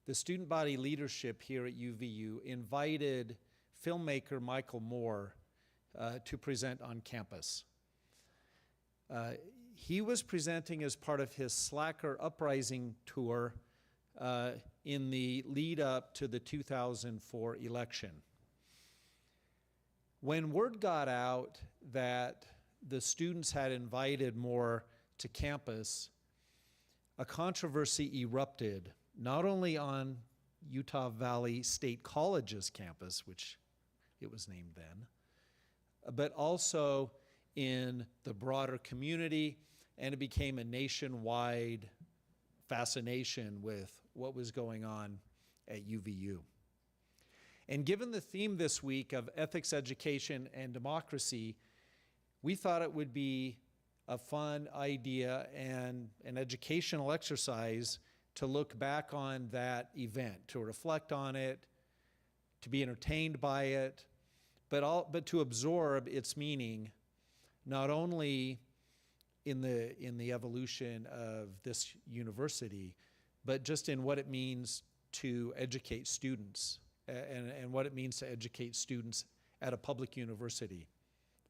the student body leadership here at UVU invited filmmaker Michael Moore to present on campus. He was presenting as part of his Slacker Uprising tour in the lead up to the 2004 election. When word got out that the students had invited Moore to campus, a controversy erupted, not only on Utah Valley State College's campus, which it was named then, but also in the broader community, and it became a nationwide fascination with what was going on at UVU. And given the theme this week of ethics, education, and democracy, we thought it would be a fun idea and an educational exercise to look back on that event, to reflect on it, to be entertained by it, but to absorb its meaning, not only in the evolution of this university, but just in what it means to educate students and what it means to educate students at a public university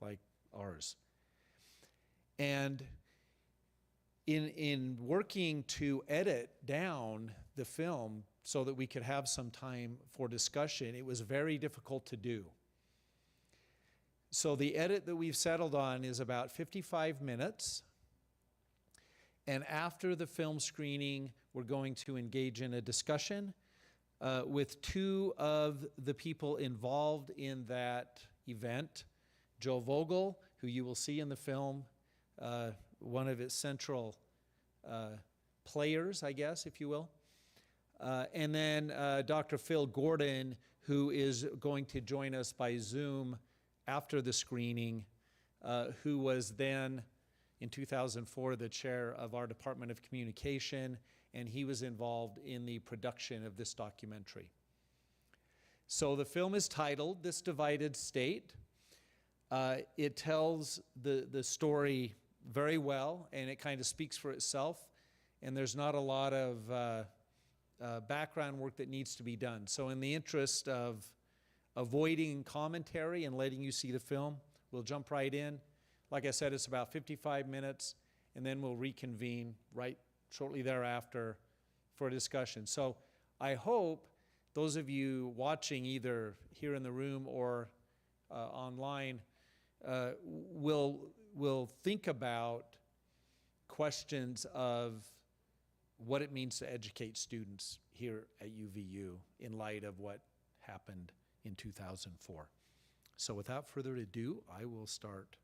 like ours. And in working to edit down the film so that we could have some time for discussion, it was very difficult to do. So the edit that we've settled on is about 55 minutes. And after the film screening, we're going to engage in a discussion with two of the people involved in that event, Joe Vogel, who you will see in the film, one of its central players, I guess, if you will. And then Dr. Phil Gordon, who is going to join us by Zoom after the screening, who was then, in 2004, the chair of our Department of Communication, and he was involved in the production of this documentary. So the film is titled This Divided State. It tells the story very well, and it kind of speaks for itself, and there's not a lot of background work that needs to be done. So in the interest of avoiding commentary and letting you see the film, we'll jump right in. Like I said, it's about 55 minutes, and then we'll reconvene right shortly thereafter for a discussion. So I hope those of you watching either here in the room or online will think about questions of what it means to educate students here at UVU in light of what happened in 2004. So without further ado, I will start.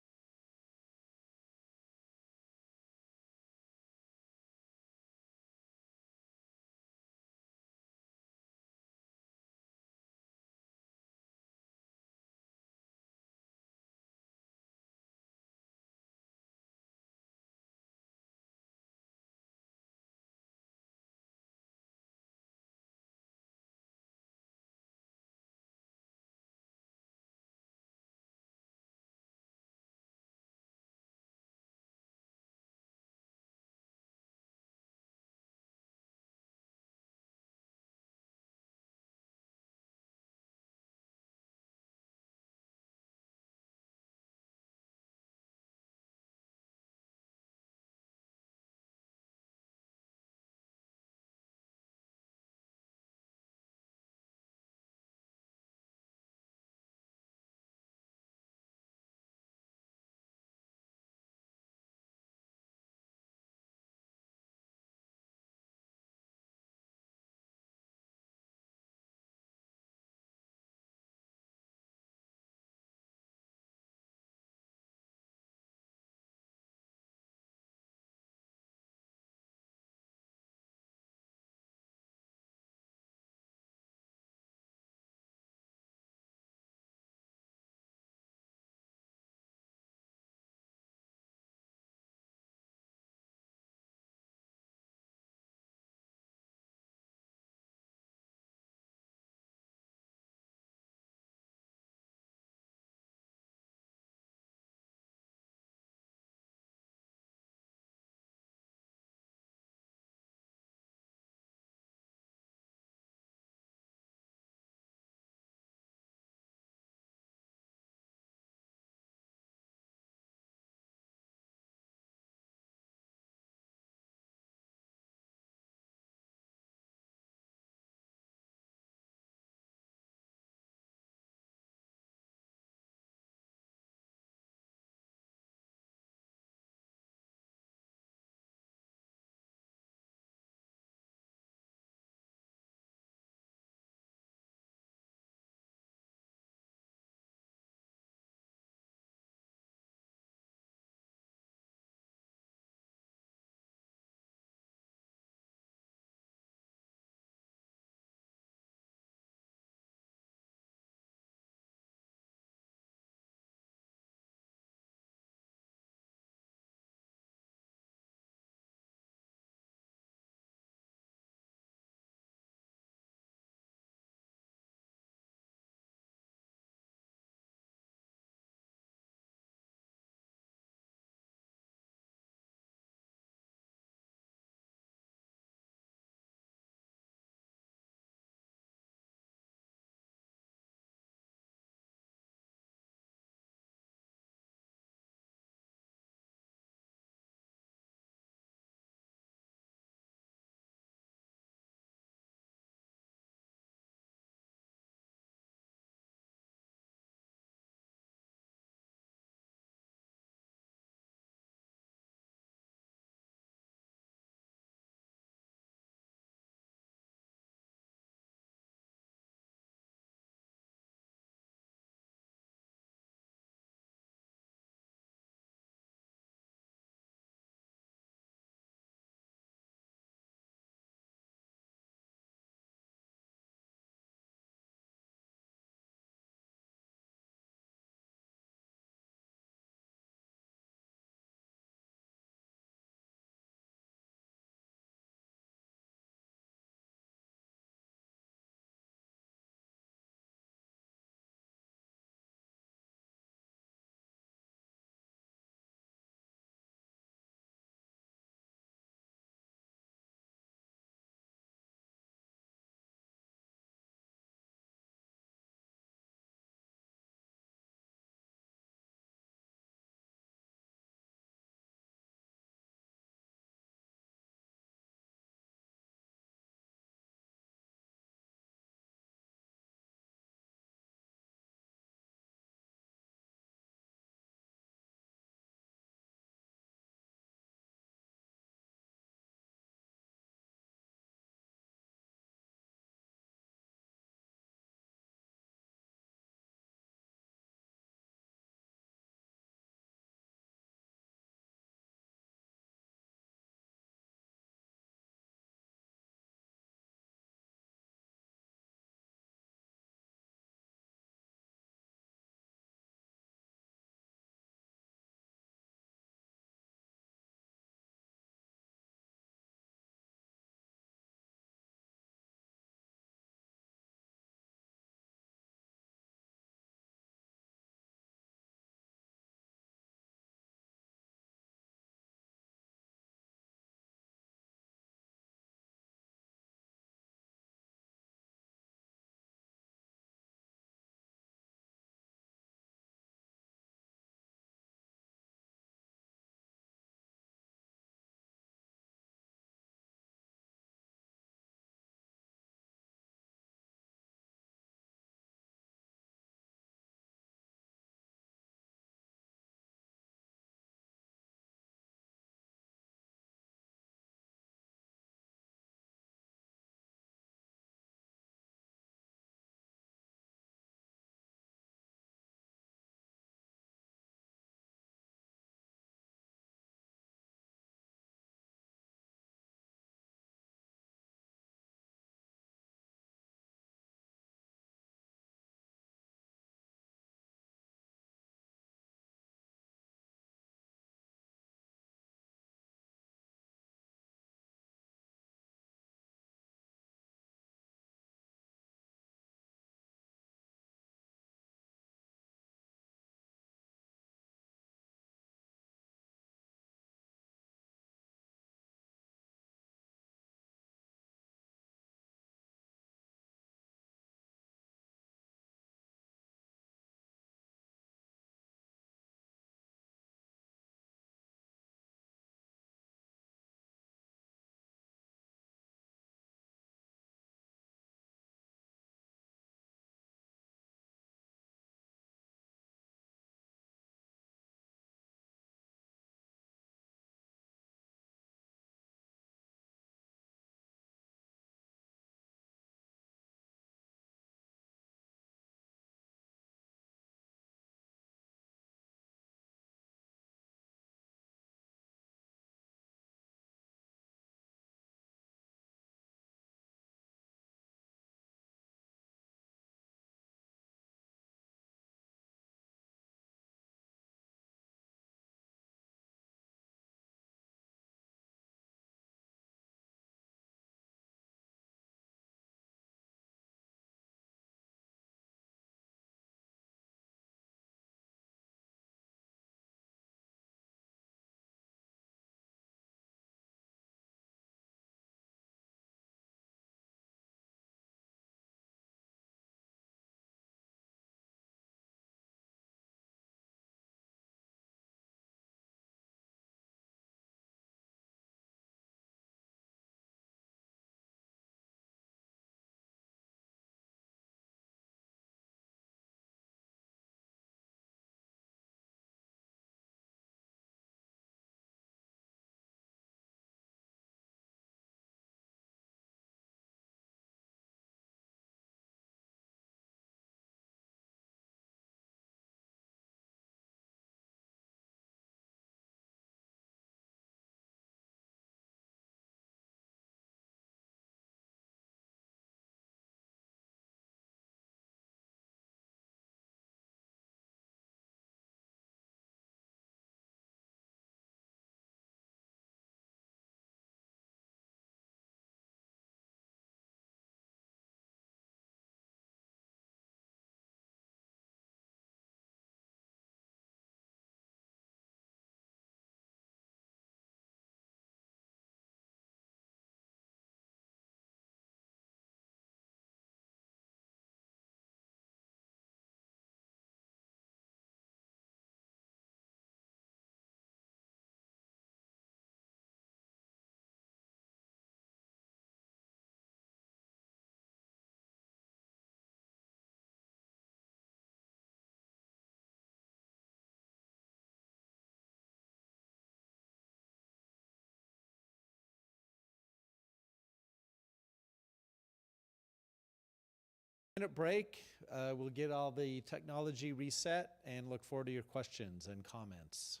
Minute break. We'll get all the technology reset and look forward to your questions and comments.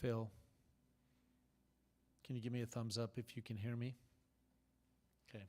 Phil, can you give me a thumbs up if you can hear me? Okay.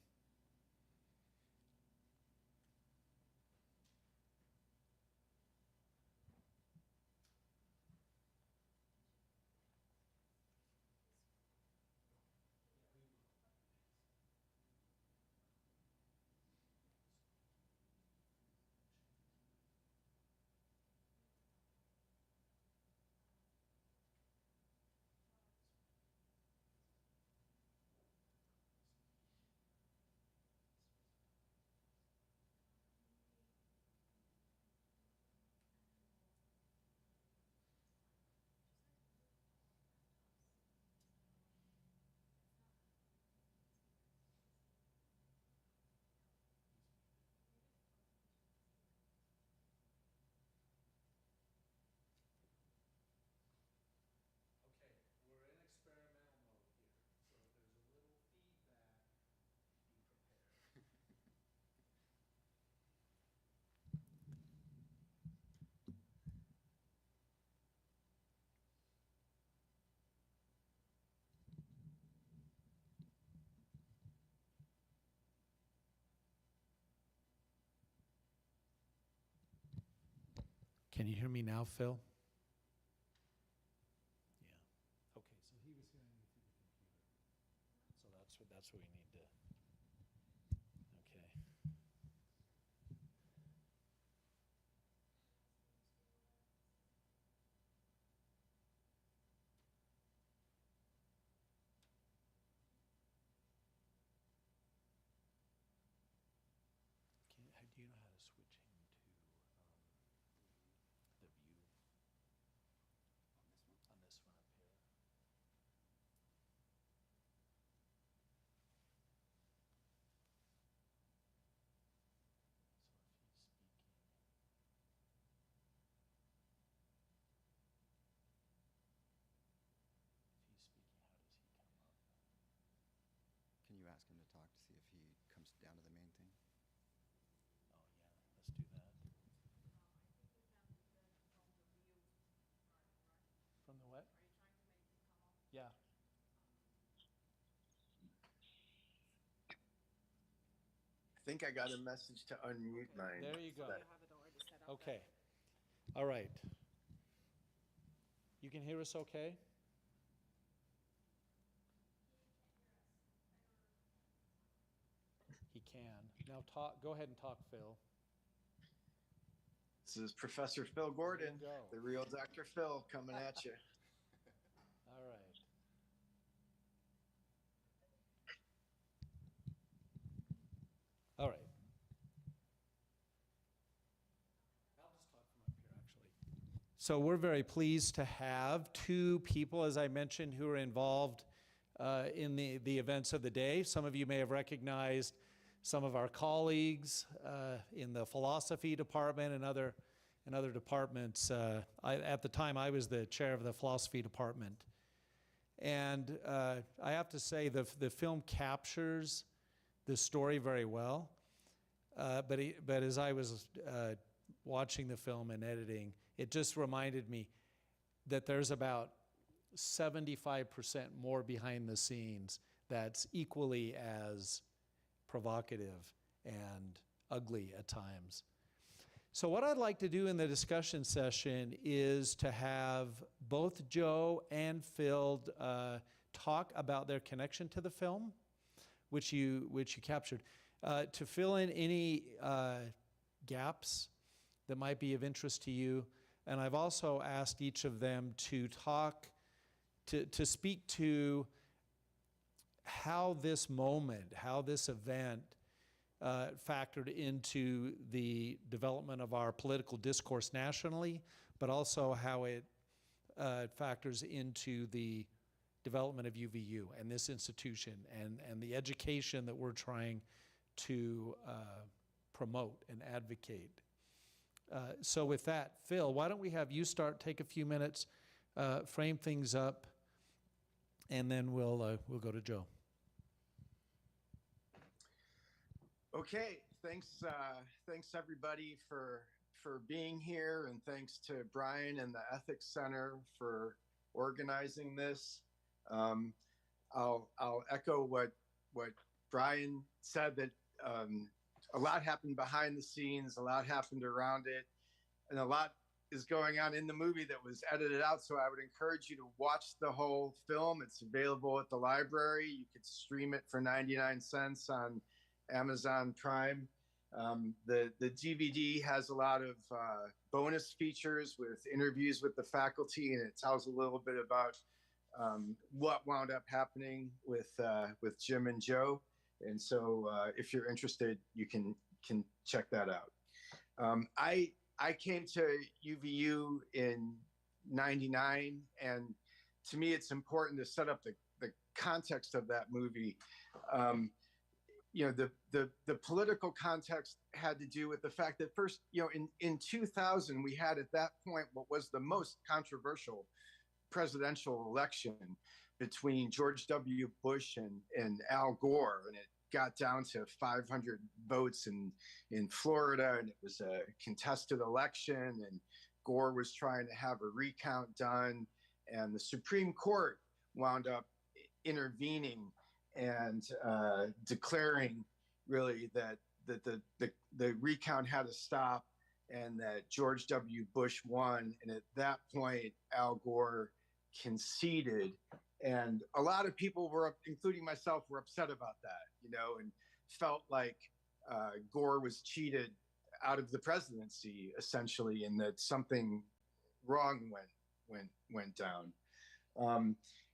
Can you hear me now, Phil? Yeah. Okay, so he was hearing me through the computer. So that's what we need to. Okay. Do you know how to switch him to the view on this one up here? So if he's speaking, how does he come up? Can you ask him to talk to see if he comes down to the main thing? Oh, yeah, let's do that. From the what? Yeah. I think I got a message to unmute mine. There you go. That- Okay. All right. You can hear us okay? He can. Now talk. Go ahead and talk, Phil. This is Professor Phil Gordon, There you go. the real Dr. Phil, coming at you. All right. All right. I'll just talk from up here, actually. So we're very pleased to have two people, as I mentioned, who are involved in the events of the day. Some of you may have recognized some of our colleagues in the philosophy department and other departments. At the time, I was the chair of the philosophy department. And I have to say, the film captures the story very well. But as I was watching the film and editing, it just reminded me that there's about 75% more behind the scenes that's equally as provocative and ugly at times. So what I'd like to do in the discussion session is to have both Joe and Phil talk about their connection to the film, which you captured, to fill in any gaps that might be of interest to you. And I've also asked each of them to talk, to speak to how this moment, how this event factored into the development of our political discourse nationally, but also how it factors into the development of UVU and this institution and the education that we're trying to promote and advocate. So with that, Phil, why don't we have you start, take a few minutes, frame things up, and then we'll go to Joe. Okay, thanks everybody for being here, and thanks to Brian and the Ethics Center for organizing this. I'll echo what Brian said, that a lot happened behind the scenes, a lot happened around it, and a lot is going on in the movie that was edited out. So I would encourage you to watch the whole film. It's available at the library. You could stream it for 99 cents on Amazon Prime. The DVD has a lot of bonus features with interviews with the faculty, and it tells a little bit about what wound up happening with Jim and Joe. And so if you're interested, you can check that out. I came to UVU in '99, and to me, it's important to set up the context of that movie. The political context had to do with the fact that first, in 2000, we had at that point what was the most controversial presidential election between George W. Bush and Al Gore, and it got down to 500 votes in Florida, and it was a contested election, and Gore was trying to have a recount done, and the Supreme Court wound up intervening and declaring really that the recount had to stop, and that George W. Bush won. And at that point, Al Gore conceded. And a lot of people were, including myself, were upset about that, and felt like Gore was cheated out of the presidency, essentially, and that something wrong went down.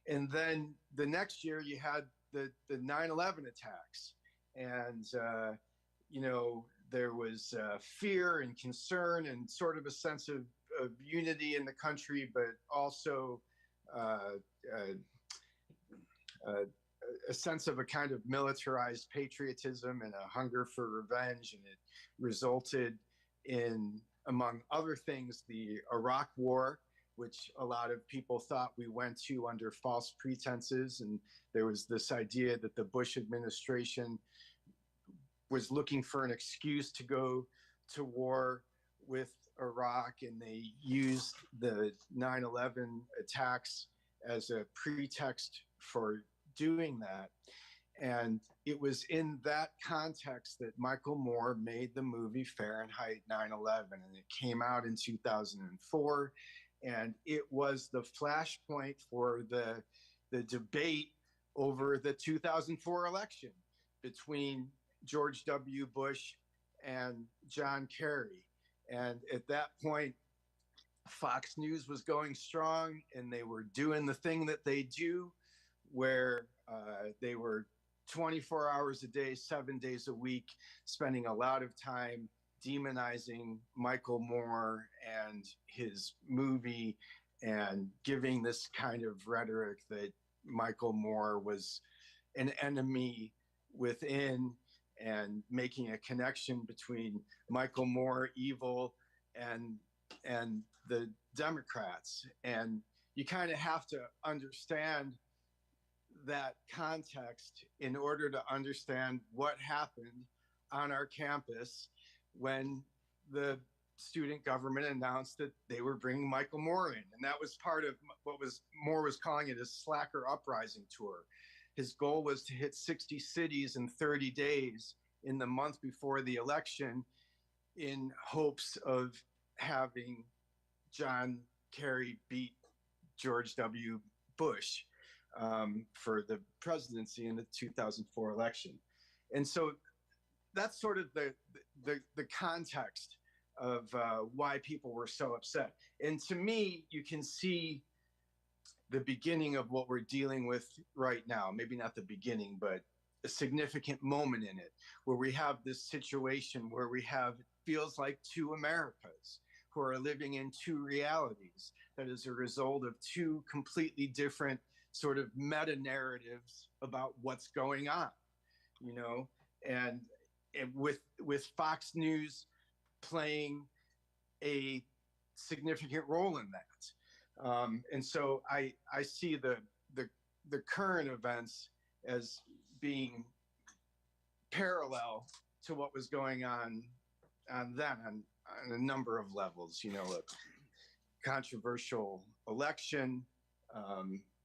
And then the next year, you had the 9/11 attacks, and there was fear and concern and sort of a sense of unity in the country, but also a sense of a kind of militarized patriotism and a hunger for revenge. And it resulted in, among other things, the Iraq War, which a lot of people thought we went to under false pretenses. And there was this idea that the Bush administration was looking for an excuse to go to war with Iraq, and they used the 9/11 attacks as a pretext for doing that. And it was in that context that Michael Moore made the movie Fahrenheit 9/11, and it came out in 2004. And it was the flashpoint for the debate over the 2004 election between George W. Bush and John Kerry. And at that point, Fox News was going strong, and they were doing the thing that they do, where they were 24 hours a day, 7 days a week, spending a lot of time demonizing Michael Moore and his movie, and giving this kind of rhetoric that Michael Moore was an enemy within, and making a connection between Michael Moore, evil, and the Democrats. And you kind of have to understand that context in order to understand what happened on our campus when the student government announced that they were bringing Michael Moore in. And that was part of what Moore was calling it his slacker uprising tour. His goal was to hit 60 cities in 30 days in the month before the election, in hopes of having John Kerry beat George W. Bush for the presidency in the 2004 election. And so that's sort of the context of why people were so upset. And to me, you can see the beginning of what we're dealing with right now. Maybe not the beginning, but a significant moment in it, where we have this situation where we have, it feels like, two Americas who are living in two realities, that is a result of two completely different sort of meta narratives about what's going on, and with Fox News playing a significant role in that. And so I see the current events as being parallel to what was going on then on a number of levels. A controversial election,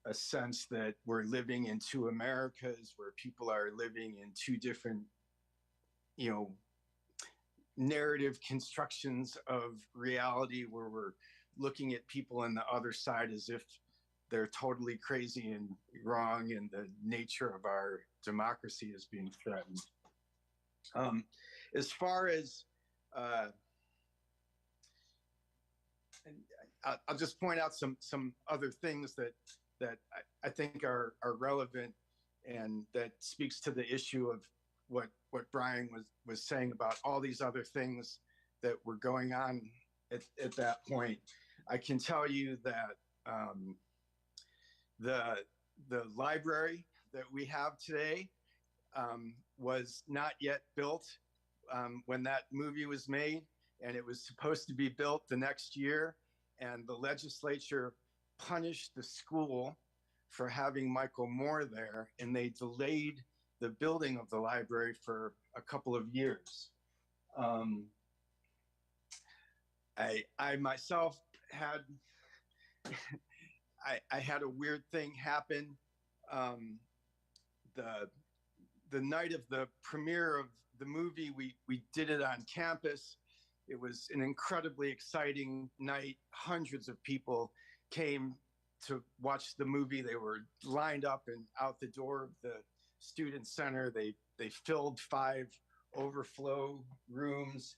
a sense that we're living in two Americas, where people are living in two different, narrative constructions of reality, where we're looking at people on the other side as if they're totally crazy and wrong, and the nature of our democracy is being threatened. As far as, I'll just point out some other things that I think are relevant, and that speaks to the issue of what Brian was saying about all these other things that were going on at that point. I can tell you that the library that we have today was not yet built when that movie was made, and it was supposed to be built the next year. And the legislature punished the school for having Michael Moore there, and they delayed the building of the library for a couple of years. I myself had I had a weird thing happen. The night of the premiere of the movie, we did it on campus. It was an incredibly exciting night. Hundreds of people came to watch the movie. They were lined up and out the door of the student center. They filled 5 overflow rooms.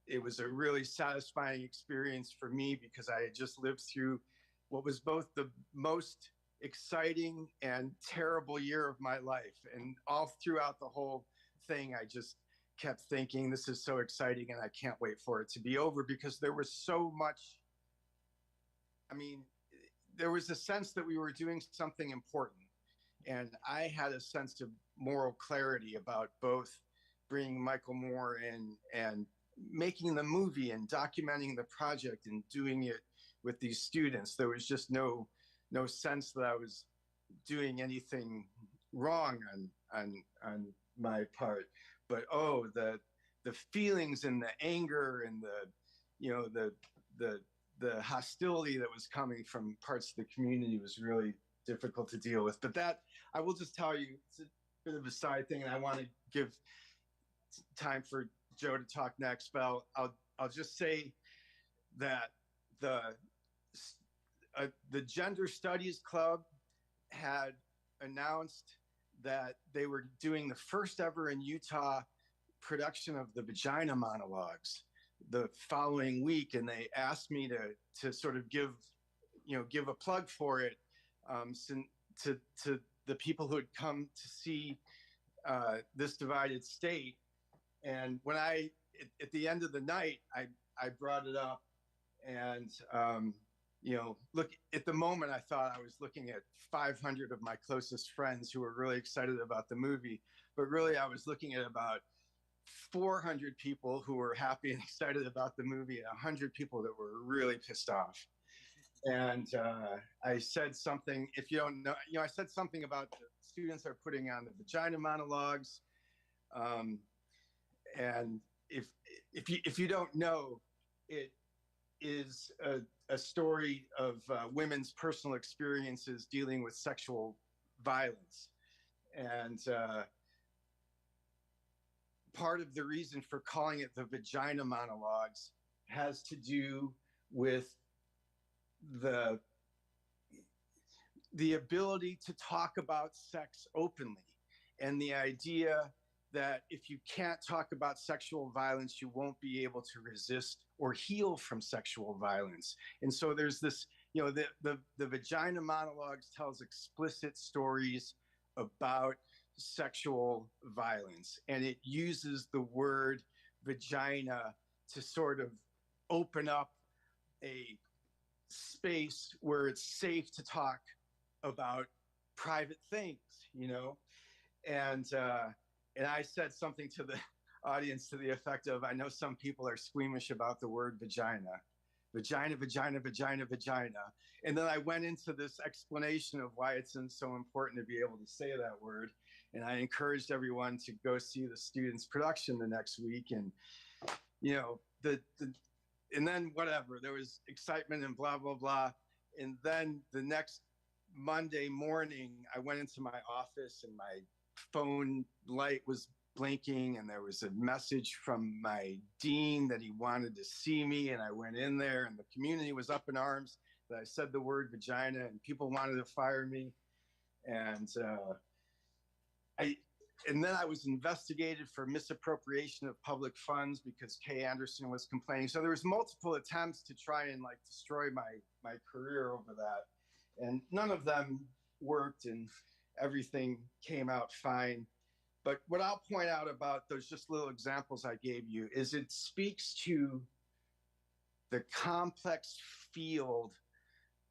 It was a really satisfying experience for me because I had just lived through what was both the most exciting and terrible year of my life. And all throughout the whole thing, I just kept thinking, this is so exciting and I can't wait for it to be over, because there was so much. I mean, there was a sense that we were doing something important. And I had a sense of moral clarity about both bringing Michael Moore in and making the movie and documenting the project and doing it with these students. There was just no sense that I was doing anything wrong on my part. But the feelings and the anger and the hostility that was coming from parts of the community was really difficult to deal with. But that, I will just tell you, it's a bit of a side thing, and I want to give time for Joe to talk next, but I'll just say that the Gender Studies Club had announced that they were doing the first ever in Utah production of the Vagina Monologues the following week, and they asked me to sort of give a plug for it, to the people who had come to see This Divided State. And when at the end of the night, I brought it up, and look, at the moment I thought I was looking at 500 of my closest friends who were really excited about the movie, but really I was looking at about 400 people who were happy and excited about the movie, and 100 people that were really pissed off. And I said something, if you don't know, I said something about the students are putting on the Vagina Monologues. And if you don't know, it is a story of women's personal experiences dealing with sexual violence. And part of the reason for calling it the Vagina Monologues has to do with the ability to talk about sex openly, and the idea that if you can't talk about sexual violence, you won't be able to resist or heal from sexual violence. And so there's this, the Vagina Monologues tells explicit stories about sexual violence, and it uses the word vagina to sort of open up a space where it's safe to talk about private things, and I said something to the audience to the effect of, I know some people are squeamish about the word vagina. Vagina, vagina, vagina, vagina. And then I went into this explanation of why it's so important to be able to say that word. And I encouraged everyone to go see the students' production the next week. And, and then whatever, there was excitement and blah, blah, blah. And then the next Monday morning, I went into my office and my phone light was blinking, and there was a message from my dean that he wanted to see me. And I went in there, and the community was up in arms that I said the word vagina, and people wanted to fire me. And then I was investigated for misappropriation of public funds because Kay Anderson was complaining. So there was multiple attempts to try and destroy my career over that, and none of them worked, and everything came out fine. But what I'll point out about those just little examples I gave you is it speaks to the complex field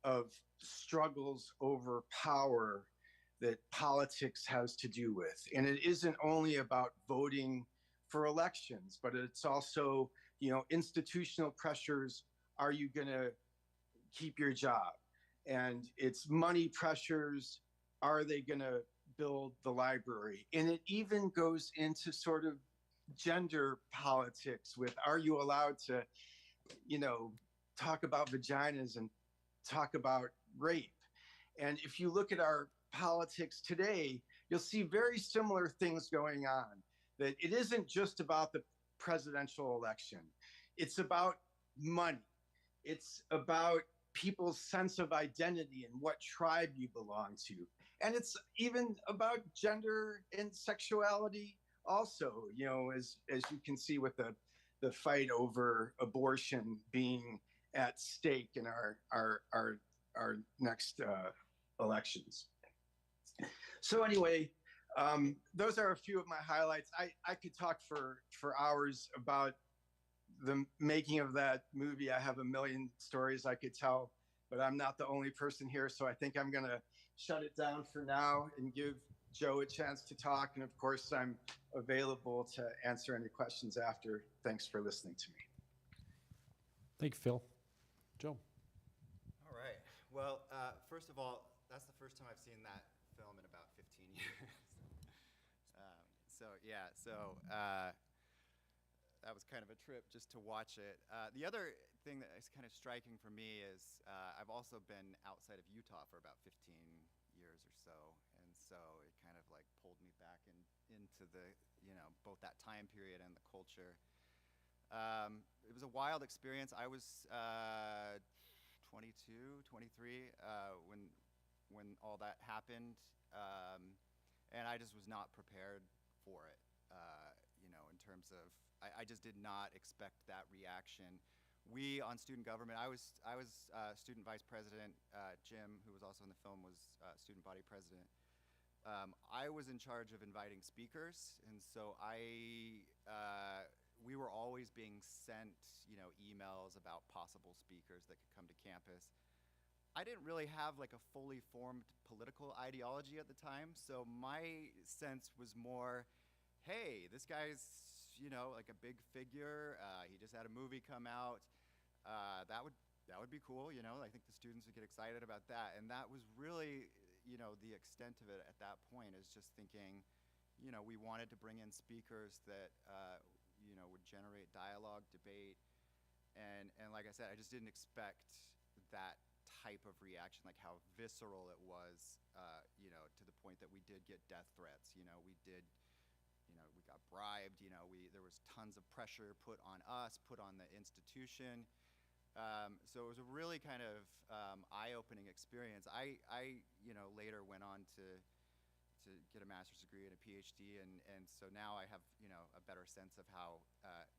of struggles over power that politics has to do with. And it isn't only about voting for elections, but it's also, institutional pressures. Are you going to keep your job? And it's money pressures. Are they going to build the library? And it even goes into sort of gender politics with, are you allowed to, talk about vaginas and talk about rape? And if you look at our politics today, you'll see very similar things going on, that it isn't just about the presidential election. It's about money. It's about people's sense of identity and what tribe you belong to. And it's even about gender and sexuality also, you know, as you can see with the fight over abortion being at stake in our next elections. So anyway, those are a few of my highlights. I could talk for hours about the making of that movie. I have a million stories I could tell, but I'm not the only person here. So I think I'm going to shut it down for now and give Joe a chance to talk. And of course, I'm available to answer any questions after. Thanks for listening to me. Thank you, Phil. Joe. All right. Well, first of all, that's the first time I've seen that film in about 15 years. That was kind of a trip just to watch it. The other thing that is kind of striking for me is I've also been outside of Utah for about 15 years or so, and so it kind of like pulled me back into the, you know, both that time period and the culture. It was a wild experience. I was 22, 23 when all that happened, and I just was not prepared for it. You know, in terms of, I just did not expect that reaction. We on student government, I was student vice president. Jim, who was also in the film, was student body president. I was in charge of inviting speakers, and so we were always being sent, you know, emails about possible speakers that could come to campus. I didn't really have like a fully formed political ideology at the time, so my sense was more, hey, this guy's, you know, like a big figure. He just had a movie come out. That would be cool, you know. I think the students would get excited about that, and that was really, you know, the extent of it at that point, is just thinking, you know, we wanted to bring in speakers that, you know, would generate dialogue, debate, and like I said, I just didn't expect that type of reaction, like how visceral it was, you know, to the point that we did get death threats. You know, we got bribed. You know, there was tons of pressure put on us, put on the institution. So it was a really kind of eye-opening experience. I you know, later went on to get a master's degree and a PhD, and so now I have, you know, a better sense of how,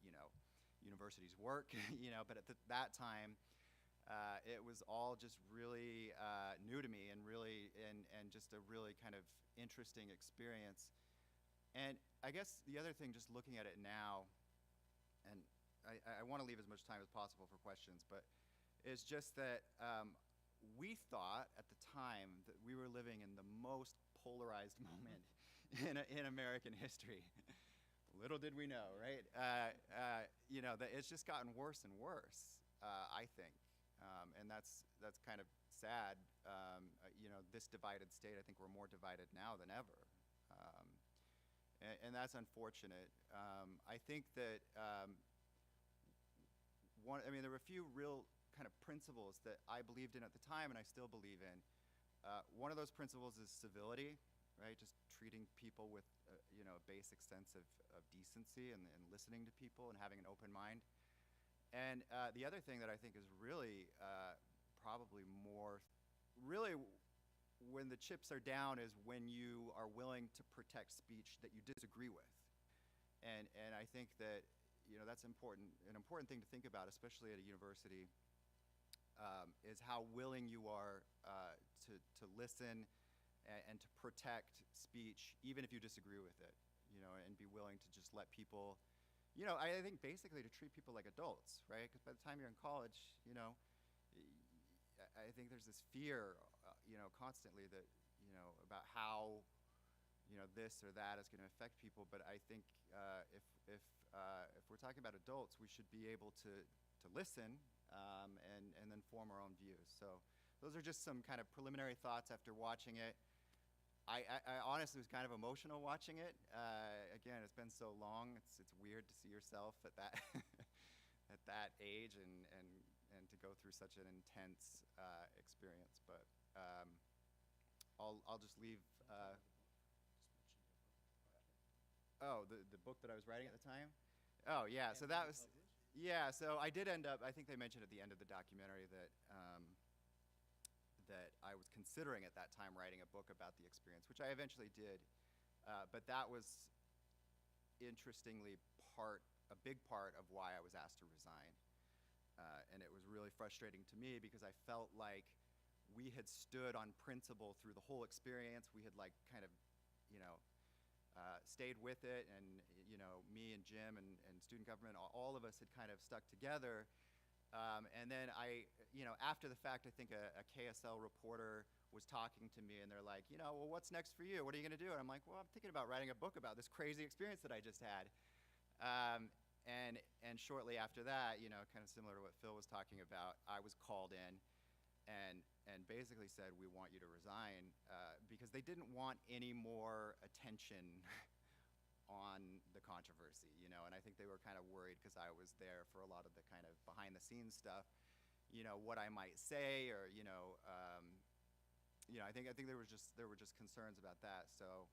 you know, universities work. You know, but at that time, it was all just really new to me, and really, and just a really kind of interesting experience. And I guess the other thing, just looking at it now, and I want to leave as much time as possible for questions, but it's just that we thought at the time that we were living in the most polarized moment in American history. Little did we know, right? You know, that it's just gotten worse and worse, I think. And that's kind of sad. You know, this divided state, I think we're more divided now than ever. And that's unfortunate. I think that there were a few real kind of principles that I believed in at the time, and I still believe in. One of those principles is civility, right? Just treating people with, you know, a basic sense of decency, and listening to people and having an open mind. And the other thing that I think is really probably more, really when the chips are down, is when you are willing to protect speech that you disagree with. And I think that, you know, that's important. An important thing to think about, especially at a university, is how willing you are to listen and to protect speech, even if you disagree with it, you know, and be willing to just let people, you know, I think basically to treat people like adults, right? Because by the time you're in college, you know, I think there's this fear, you know, constantly that, you know, about how, you know, this or that is going to affect people. But I think if we're talking about adults, we should be able to listen and then form our own views. So those are just some kind of preliminary thoughts after watching it. I honestly was kind of emotional watching it. Again, it's been so long. It's weird to see yourself at that at that age and to go through such an intense experience. But I'll just leave. The book that I was writing at the time. Oh yeah, so that was, yeah. So I did end up. I think they mentioned at the end of the documentary that that I was considering at that time writing a book about the experience, which I eventually did. But that was interestingly a big part of why I was asked to resign. And it was really frustrating to me because I felt like we had stood on principle through the whole experience. We had like kind of, you know, stayed with it, and you know, me and Jim and student government, all of us had kind of stuck together. And then after the fact, I think a KSL reporter was talking to me, and they're like, you know, well, what's next for you? What are you going to do? And I'm like, well, I'm thinking about writing a book about this crazy experience that I just had. And shortly after that, you know, kind of similar to what Phil was talking about, I was called in and basically said, we want you to resign, because they didn't want any more attention on the controversy, you know, and I think they were kind of worried because I was there for a lot of the kind of behind the scenes stuff, you know, what I might say, or I think there were just concerns about that. So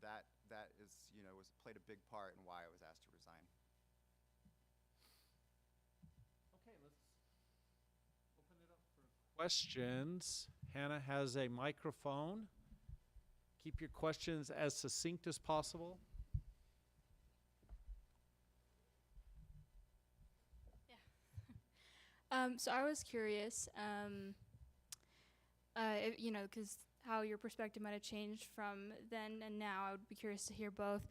that is, you know, played a big part in why I was asked to resign. Okay, let's open it up for questions. Hannah has a microphone. Keep your questions as succinct as possible. Yeah. So I was curious, you know, because how your perspective might have changed from then and now. I would be curious to hear both.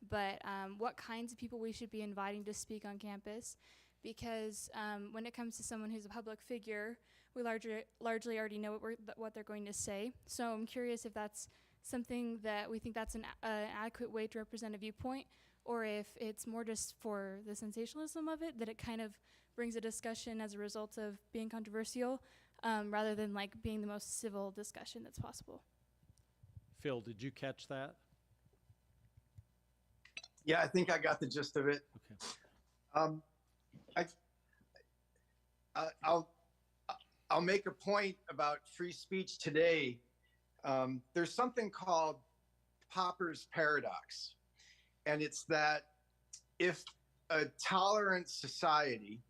But what kinds of people we should be inviting to speak on campus? Because when it comes to someone who's a public figure, we largely already know what they're going to say. So I'm curious if that's something that we think that's an adequate way to represent a viewpoint, or if it's more just for the sensationalism of it, that it kind of brings a discussion as a result of being controversial, rather than like being the most civil discussion that's possible. Phil, did you catch that? Yeah, I think I got the gist of it. Okay. I'll make a point about free speech today. There's something called Popper's paradox, and it's that if a tolerant society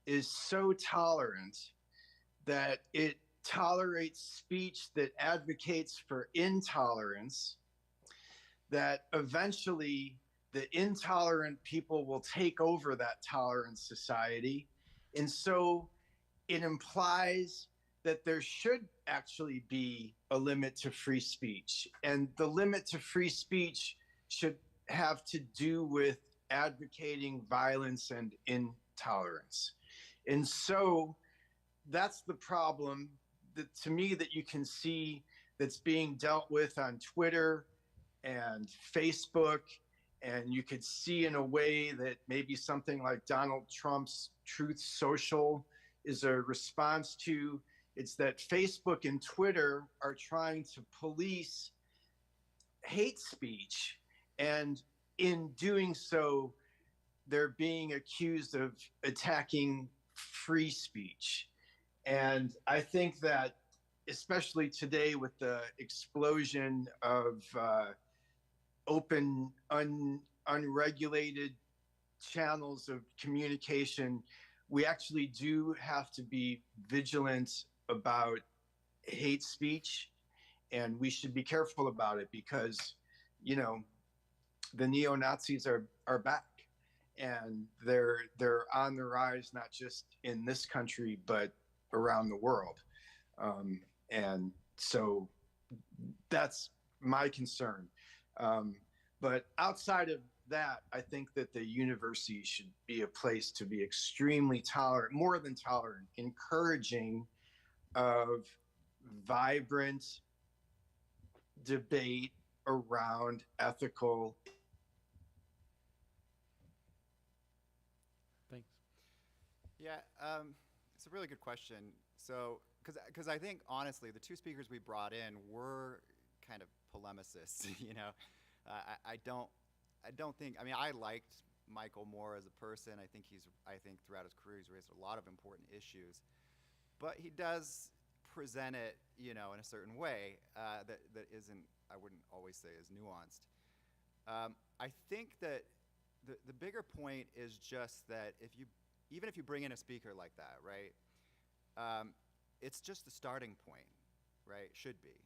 is so tolerant that it tolerates speech that advocates for intolerance, that eventually the intolerant people will take over that tolerant society. And so it implies that there should actually be a limit to free speech. And the limit to free speech should have to do with advocating violence and intolerance. And so that's the problem that, to me, that you can see that's being dealt with on Twitter and Facebook. And you could see in a way that maybe something like Donald Trump's Truth Social is a response to. It's that Facebook and Twitter are trying to police hate speech. And in doing so, they're being accused of attacking free speech. And I think that, especially today with the explosion of open, unregulated channels of communication, we actually do have to be vigilant about hate speech, and we should be careful about it because, you know, the neo-Nazis are back, and they're on the rise, not just in this country but around the world. And so that's my concern. But outside of that, I think that the university should be a place to be extremely tolerant, more than tolerant, encouraging of vibrant debate around ethical. Thanks. Yeah, it's a really good question. So, because I think honestly, the two speakers we brought in were kind of polemicists. You know, I don't think. I mean, I liked Michael Moore as a person. I think throughout his career he's raised a lot of important issues, but he does present it, you know, in a certain way that isn't, I wouldn't always say, is nuanced. I think that the bigger point is just that even if you bring in a speaker like that, right, it's just the starting point, right? Should be,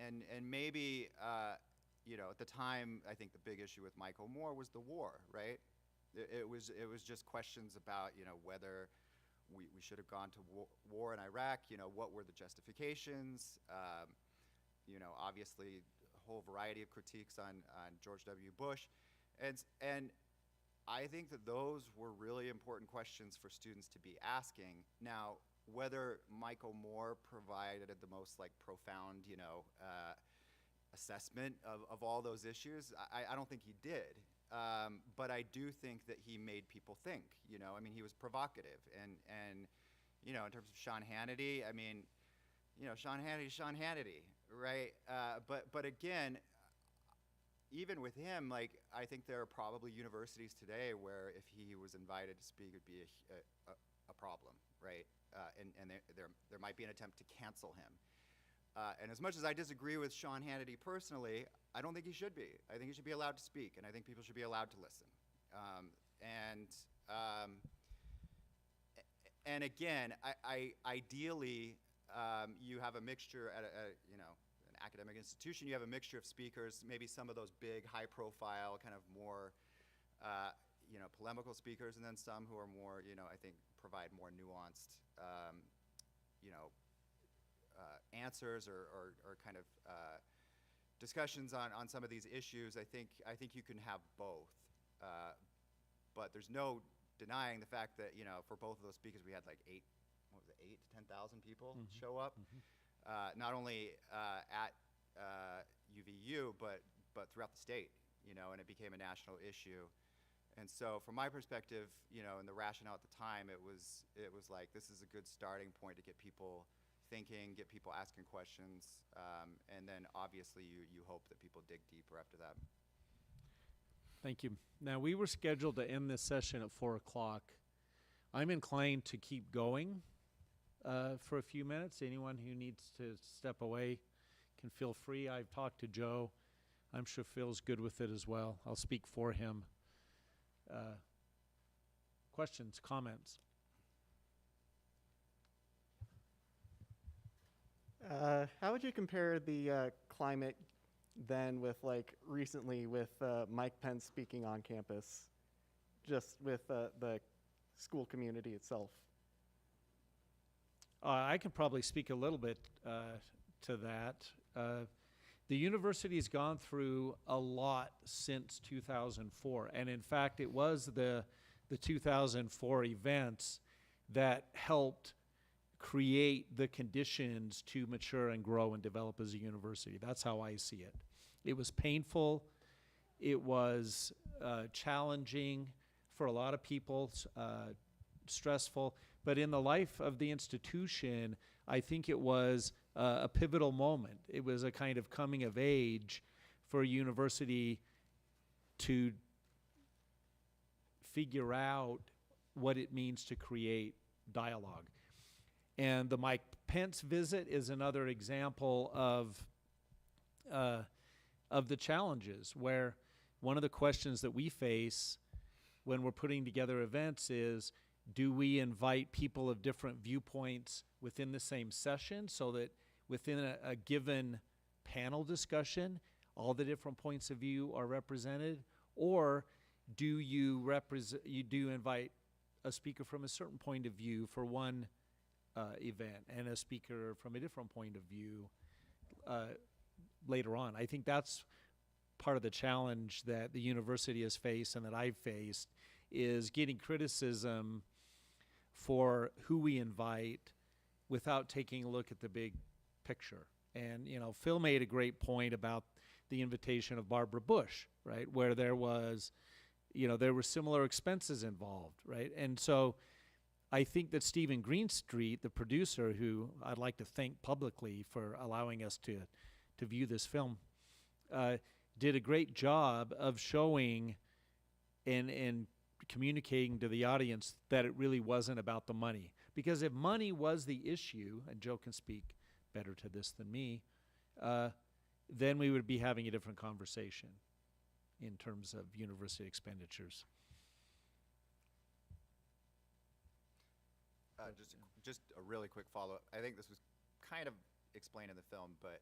and maybe at the time, I think the big issue with Michael Moore was the war, right? It was just questions about whether we should have gone to war in Iraq. What were the justifications? Obviously a whole variety of critiques on George W. Bush, and I think that those were really important questions for students to be asking. Now, whether Michael Moore provided the most profound, assessment of all those issues, I don't think he did. But I do think that he made people think. I mean, he was provocative, and in terms of Sean Hannity, I mean, Sean Hannity, right? But again, even with him, I think there are probably universities today where if he was invited to speak, it'd be a problem, right? And there might be an attempt to cancel him. And as much as I disagree with Sean Hannity personally, I don't think he should be. I think he should be allowed to speak, and I think people should be allowed to listen. And again, ideally, you have a mixture at an academic institution. You have a mixture of speakers, maybe some of those big, high-profile, kind of more, polemical speakers, and then some who are more, I think, provide more nuanced, answers or kind of discussions on some of these issues. I think you can have both, but there's no denying the fact that for both of those speakers we had 8 to 10,000 people show up, not only at UVU but throughout the state, and it became a national issue. And so from my perspective, and the rationale at the time, it was this is a good starting point to get people thinking, get people asking questions, and then obviously you hope that people dig deeper after that. Thank you. Now, we were scheduled to end this session at 4 o'clock. I'm inclined to keep going for a few minutes. Anyone who needs to step away can feel free. I've talked to Joe. I'm sure Phil's good with it as well. I'll speak for him. Questions, comments? How would you compare the climate then with recently with Mike Pence speaking on campus, just with the school community itself? I can probably speak a little bit to that. The university has gone through a lot since 2004, and in fact, it was the 2004 events that helped create the conditions to mature and grow and develop as a university. That's how I see it. It was painful. It was challenging for a lot of people, stressful. But in the life of the institution, I think it was a pivotal moment. It was a kind of coming of age for a university to figure out what it means to create dialogue. And the Mike Pence visit is another example of the challenges, where one of the questions that we face when we're putting together events is, do we invite people of different viewpoints within the same session so that within a given panel discussion, all the different points of view are represented? Or do you invite a speaker from a certain point of view for one event and a speaker from a different point of view later on? I think that's part of the challenge that the university has faced and that I've faced, is getting criticism for who we invite without taking a look at the big picture. And, Phil made a great point about the invitation of Barbara Bush, right, where there was, there were similar expenses involved, right? And so I think that Steven Greenstreet, the producer, who I'd like to thank publicly for allowing us to view this film, did a great job of showing and communicating to the audience that it really wasn't about the money. Because if money was the issue, and Joe can speak better to this than me, then we would be having a different conversation. in terms of university expenditures. Just a really quick follow-up. I think this was kind of explained in the film, but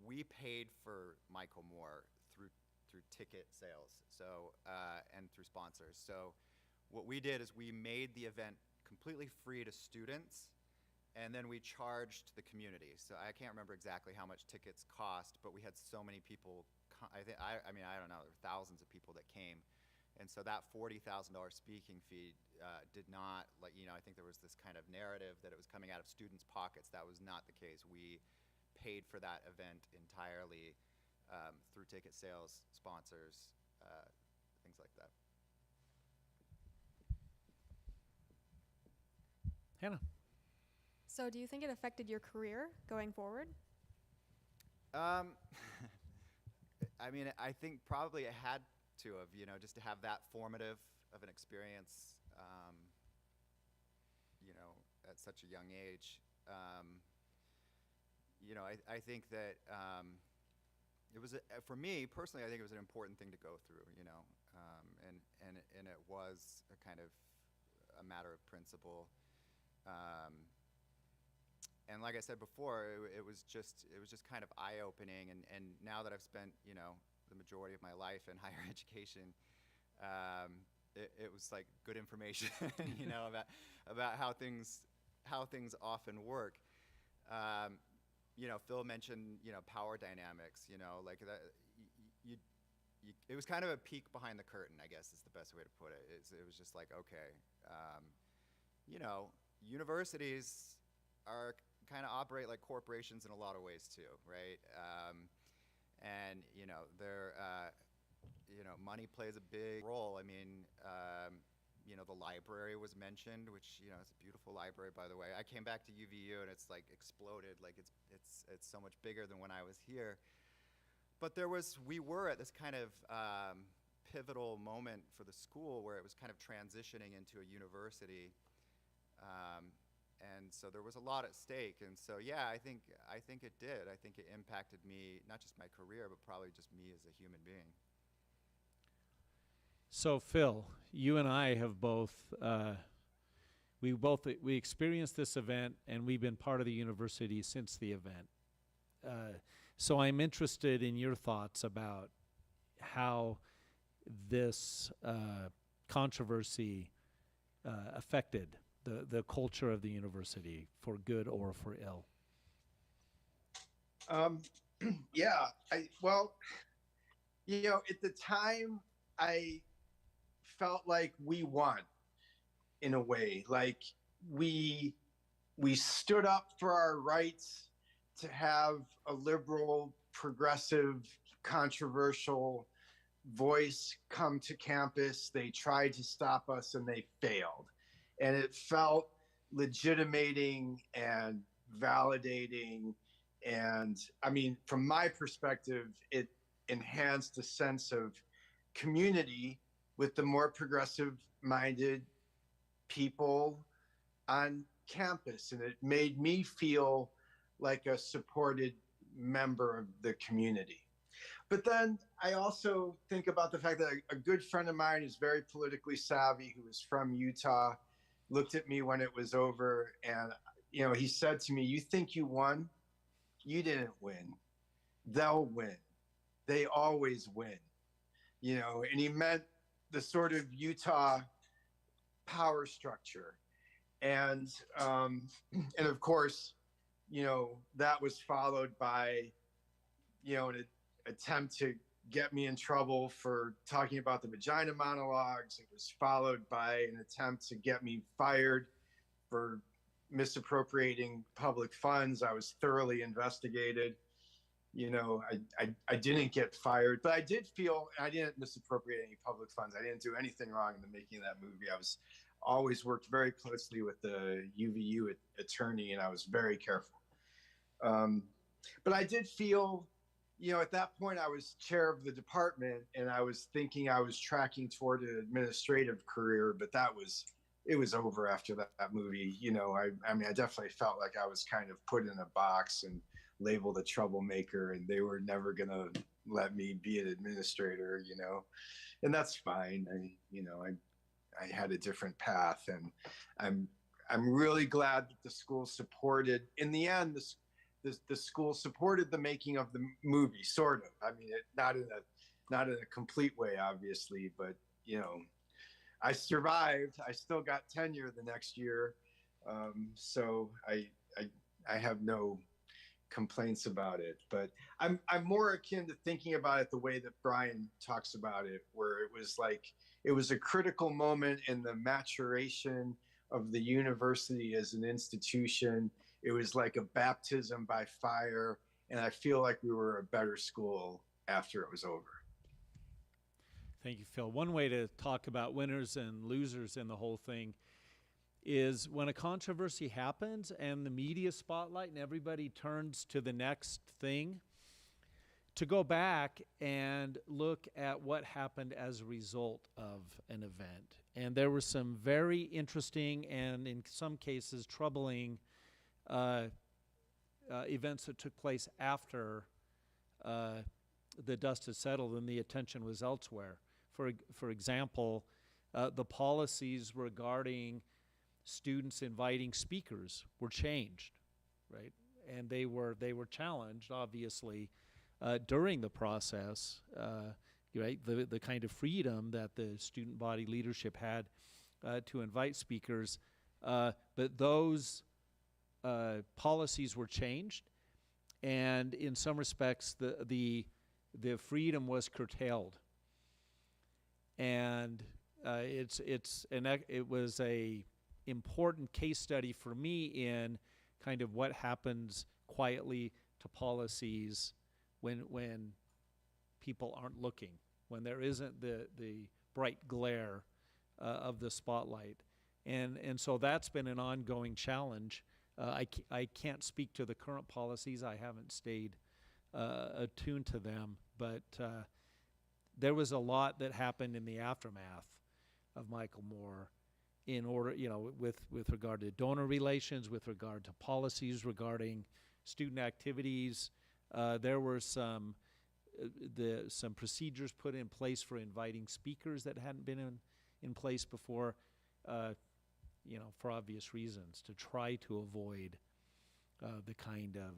we paid for Michael Moore through ticket sales, so and through sponsors. So what we did is we made the event completely free to students, and then we charged the community. So I can't remember exactly how much tickets cost, but we had so many people. I mean, I don't know, there were thousands of people that came. And so that $40,000 speaking fee did not, like, I think there was this kind of narrative that it was coming out of students' pockets. That was not the case. We paid for that event entirely through ticket sales, sponsors, things like that. Hannah? So do you think it affected your career going forward? I mean, I think probably it had to have, just to have that formative of an experience, at such a young age. I think that it was, for me personally, I think it was an important thing to go through, and it was a kind of a matter of principle. And like I said before, it was just kind of eye-opening, and now that I've spent, the majority of my life in higher education, it was like good information, about how things often work. Phil mentioned, power dynamics, like that. It was kind of a peek behind the curtain, I guess is the best way to put it. It was just like, okay, universities are kind of operate like corporations in a lot of ways too, right? And they're money plays a big role. I mean, the library was mentioned, which it's a beautiful library, by the way. I came back to UVU and it's like exploded. Like it's so much bigger than when I was here. But we were at this kind of pivotal moment for the school where it was kind of transitioning into a university. And so there was a lot at stake, and so yeah, I think it did. I think it impacted me, not just my career, but probably just me as a human being. So Phil, you and I have both we experienced this event, and we've been part of the university since the event. So I'm interested in your thoughts about how this controversy affected the culture of the university, for good or for ill. Yeah, at the time, I felt like we won in a way. Like we stood up for our rights to have a liberal, progressive, controversial voice come to campus. They tried to stop us and they failed. And it felt legitimating and validating. And I mean, from my perspective, it enhanced a sense of community with the more progressive minded people on campus. And it made me feel like a supported member of the community. But then I also think about the fact that a good friend of mine who's very politically savvy, who was from Utah, looked at me when it was over, and he said to me, "You think you won? You didn't win. They'll win. They always win." And he meant the sort of Utah power structure. And of course, that was followed by, an attempt to get me in trouble for talking about the Vagina Monologues. It was followed by an attempt to get me fired for misappropriating public funds. I was thoroughly investigated. I didn't get fired, but I did feel I didn't misappropriate any public funds. I didn't do anything wrong in the making of that movie. I was always worked very closely with the UVU attorney, and I was very careful. But I did feel, at that point I was chair of the department, and I was thinking I was tracking toward an administrative career, but it was over after that movie. I mean, I definitely felt like I was kind of put in a box and labeled a troublemaker, and they were never gonna, let me be an administrator, and that's fine. I had a different path, and I'm really glad that the school supported. In the end, the school supported the making of the movie, sort of. I mean, not in a complete way, obviously, but I survived. I still got tenure the next year, so I have no complaints about it. But I'm more akin to thinking about it the way that Brian talks about it, where it was a critical moment in the maturation of the university as an institution. It was like a baptism by fire, and I feel like we were a better school after it was over. Thank you, Phil. One way to talk about winners and losers in the whole thing is when a controversy happens and the media spotlight and everybody turns to the next thing, to go back and look at what happened as a result of an event. And there were some very interesting and in some cases troubling events that took place after the dust had settled and the attention was elsewhere. For example, the policies regarding students inviting speakers were changed, right? And they were challenged, obviously, during the process, right? The kind of freedom that the student body leadership had to invite speakers, but those policies were changed, and in some respects, the freedom was curtailed. And it was a important case study for me in kind of what happens quietly to policies when people aren't looking, when there isn't the bright glare of the spotlight. And so that's been an ongoing challenge. I can't speak to the current policies. I haven't stayed attuned to them, but there was a lot that happened in the aftermath of Michael Moore in order, with regard to donor relations, with regard to policies regarding student activities. There were some procedures put in place for inviting speakers that hadn't been in place before, for obvious reasons, to try to avoid the kind of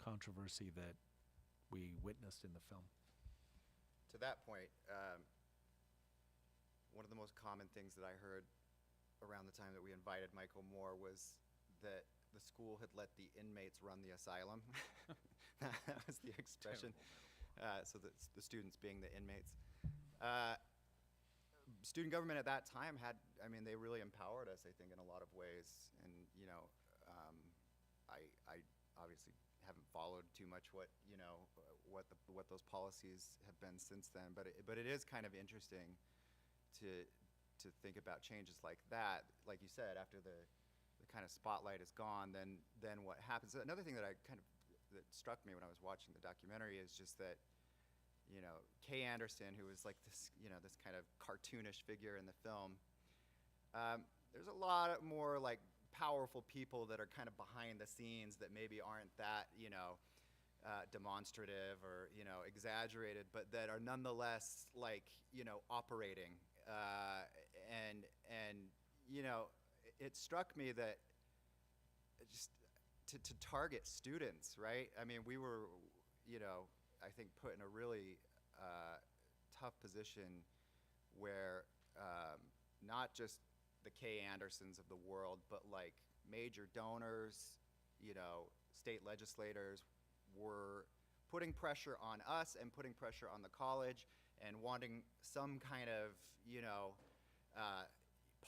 controversy that we witnessed in the film. To that point, one of the most common things that I heard around the time that we invited Michael Moore was that the school had let the inmates run the asylum. That was the expression. So the students being the inmates. Student government at that time they really empowered us, I think, in a lot of ways. And, I obviously haven't followed too much what those policies have been since then, but it is kind of interesting to think about changes like that. Like you said, after the kind of spotlight is gone, then what happens? Another thing that that struck me when I was watching the documentary is just that, Kay Anderson, who was like this, this kind of cartoonish figure in the film, there's a lot more like powerful people that are kind of behind the scenes that maybe aren't that, demonstrative or, exaggerated, but that are nonetheless like, operating. It struck me that just to target students, right? I mean, we were, I think put in a really tough position where not just the Kay Andersons of the world, but like major donors, state legislators were putting pressure on us and putting pressure on the college and wanting some kind of,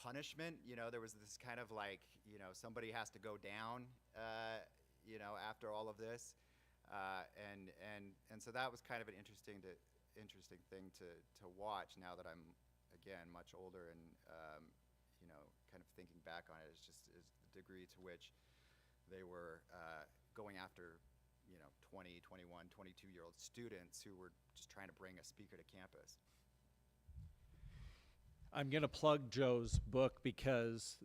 punishment. There was this kind of like, somebody has to go down, after all of this. And so that was kind of an interesting thing to watch now that I'm, again, much older and, kind of thinking back on it is the degree to which they were going after 20, 21, 22-year-old students who were just trying to bring a speaker to campus. I'm going to plug Joe's book because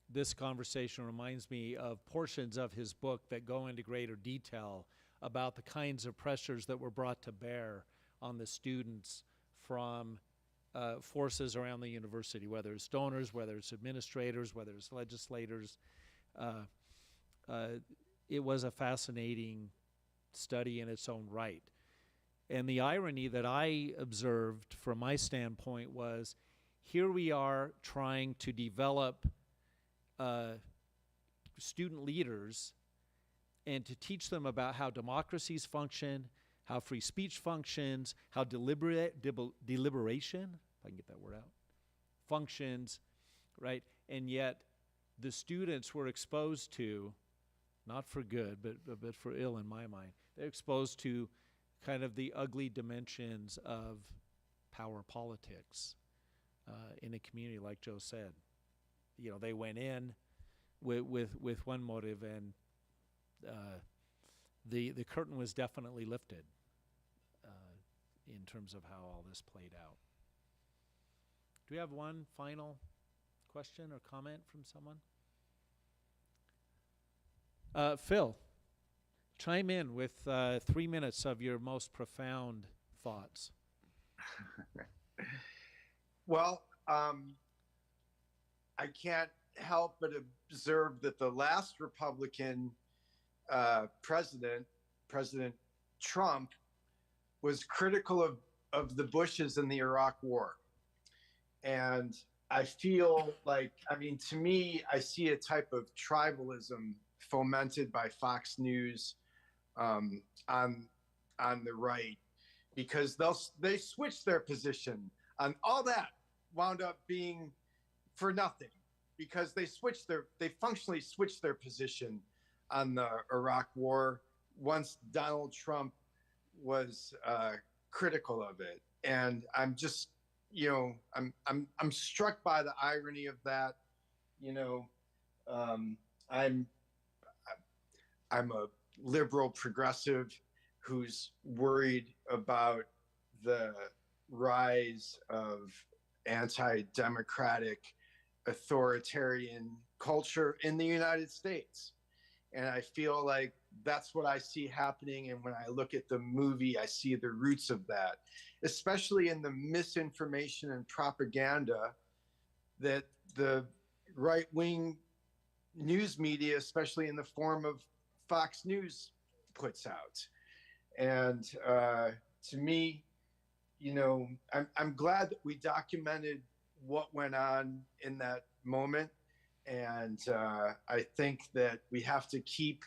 this conversation reminds me of portions of his book that go into greater detail about the kinds of pressures that were brought to bear on the students from forces around the university, whether it's donors, whether it's administrators, whether it's legislators. It was a fascinating study in its own right. And the irony that I observed from my standpoint was, here we are trying to develop student leaders and to teach them about how democracies function, how free speech functions, how deliberation, if I can get that word out, functions, right? And yet the students were exposed to, not for good, but for ill in my mind, they're exposed to kind of the ugly dimensions of power politics in a community, like Joe said. You know, they went in with one motive, and the curtain was definitely lifted in terms of how all this played out. Do we have one final question or comment from someone? Phil, chime in with 3 minutes of your most profound thoughts. Well, I can't help but observe that the last Republican president, President Trump, was critical of the Bushes in the Iraq War. And I feel like, I mean, to me, I see a type of tribalism fomented by Fox News on the right, because they switch their position on all that, wound up being for nothing, because they functionally switched their position on the Iraq War once Donald Trump was critical of it. And I'm just, you know, I'm struck by the irony of that. You know, I'm a liberal progressive who's worried about the rise of anti-democratic authoritarian culture in the United States. And I feel like that's what I see happening. And when I look at the movie, I see the roots of that, especially in the misinformation and propaganda that the right-wing news media, especially in the form of Fox News, puts out. And to me, you know, I'm glad that we documented what went on in that moment. And I think that we have to keep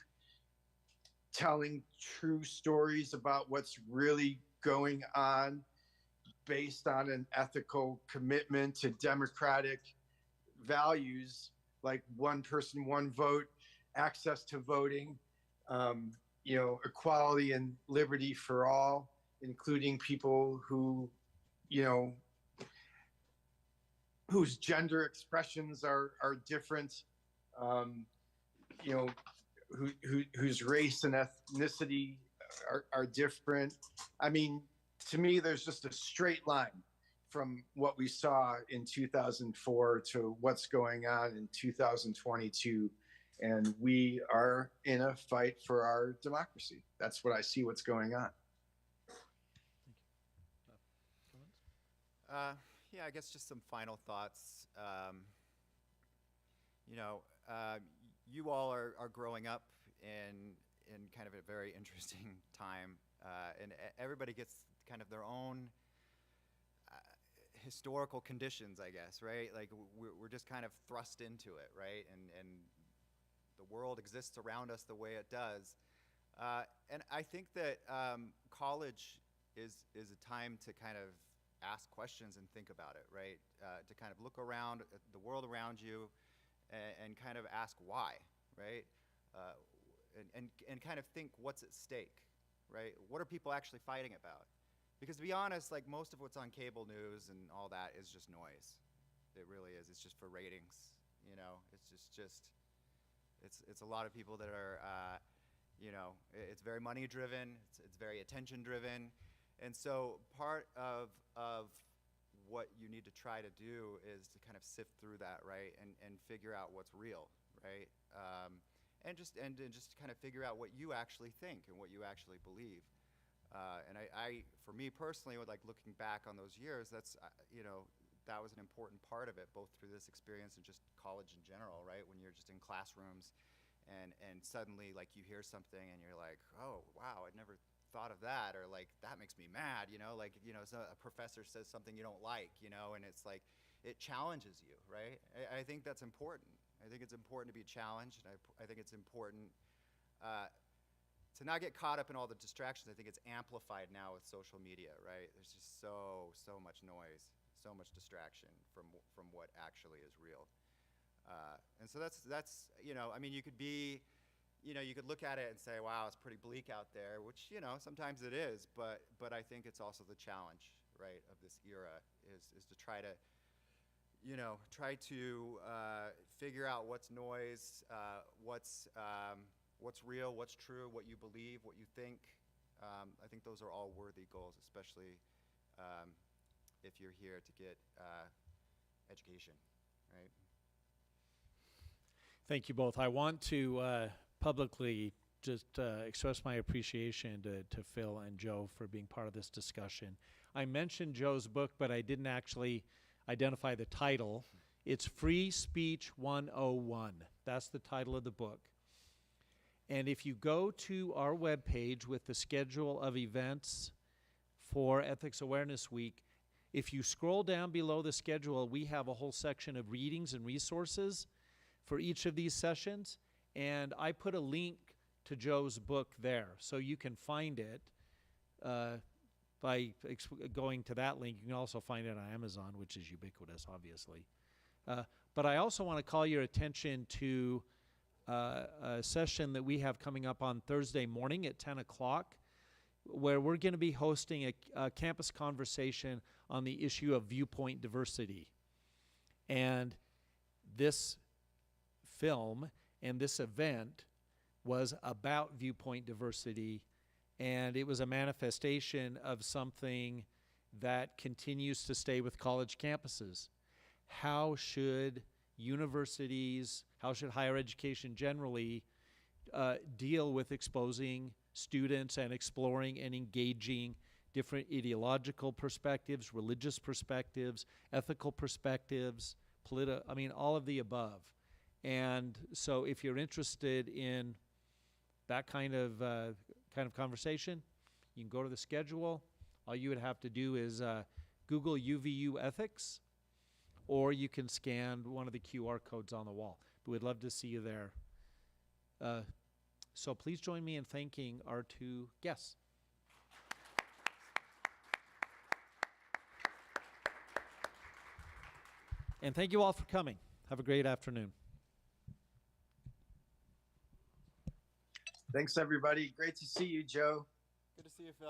telling true stories about what's really going on based on an ethical commitment to democratic values like one person, one vote, access to voting, you know, equality and liberty for all, including people who, you know, whose gender expressions are different, you know, whose race and ethnicity are different. I mean, to me, there's just a straight line from what we saw in 2004 to what's going on in 2022. And we are in a fight for our democracy. That's what I see what's going on. Yeah, I guess just some final thoughts. You know, you all are growing up in kind of a very interesting time, and everybody gets kind of their own historical conditions, I guess, right? Like we're just kind of thrust into it, right? And the world exists around us the way it does. And I think that college is a time to kind of ask questions and think about it, right? To kind of look around at the world around you and kind of ask why, right? And kind of think what's at stake, right? What are people actually fighting about? Because to be honest, like most of what's on cable news and all that is just noise. It really is. It's just for ratings, you know? It's a lot of people that are, you know, it's very money driven. It's very attention driven. And so part of what you need to try to do is to kind of sift through that, right, and figure out what's real, right? and just kind of figure out what you actually think and what you actually believe. And I, for me personally, would like looking back on those years, that's, that was an important part of it, both through this experience and just college in general, right? When you're just in classrooms and suddenly like you hear something and you're like, oh, wow, I'd never thought of that, or like, that makes me mad, so a professor says something you don't like, and it's like, it challenges you, right? I think that's important. I think it's important to be challenged, and I think it's important to not get caught up in all the distractions. I think it's amplified now with social media, right? There's just so much noise, so much distraction from what actually is real. And so that's I mean, you could be, you could look at it and say, wow, it's pretty bleak out there, which, sometimes it is, but I think it's also the challenge, right, of this era is to try to, figure out what's noise, what's real, what's true, what you believe, what you think. I think those are all worthy goals, especially if you're here to get education, right? Thank you both. I want to publicly just express my appreciation to Phil and Joe for being part of this discussion. I mentioned Joe's book, but I didn't actually identify the title. It's Free Speech 101. That's the title of the book. And if you go to our webpage with the schedule of events for Ethics Awareness Week, if you scroll down below the schedule, we have a whole section of readings and resources for each of these sessions. And I put a link to Joe's book there, so you can find it by going to that link. You can also find it on Amazon, which is ubiquitous, obviously. But I also want to call your attention to a session that we have coming up on Thursday morning at 10 o'clock, where we're going to be hosting a campus conversation on the issue of viewpoint diversity. And this film and this event was about viewpoint diversity, and it was a manifestation of something that continues to stay with college campuses. How should universities, how should higher education generally deal with exposing students and exploring and engaging different ideological perspectives, religious perspectives, ethical perspectives, all of the above. And so if you're interested in that kind of conversation, you can go to the schedule. All you would have to do is Google UVU ethics, or you can scan one of the QR codes on the wall. But we'd love to see you there. So please join me in thanking our two guests. And thank you all for coming. Have a great afternoon. Thanks, everybody. Great to see you, Joe. Good to see you, Phil.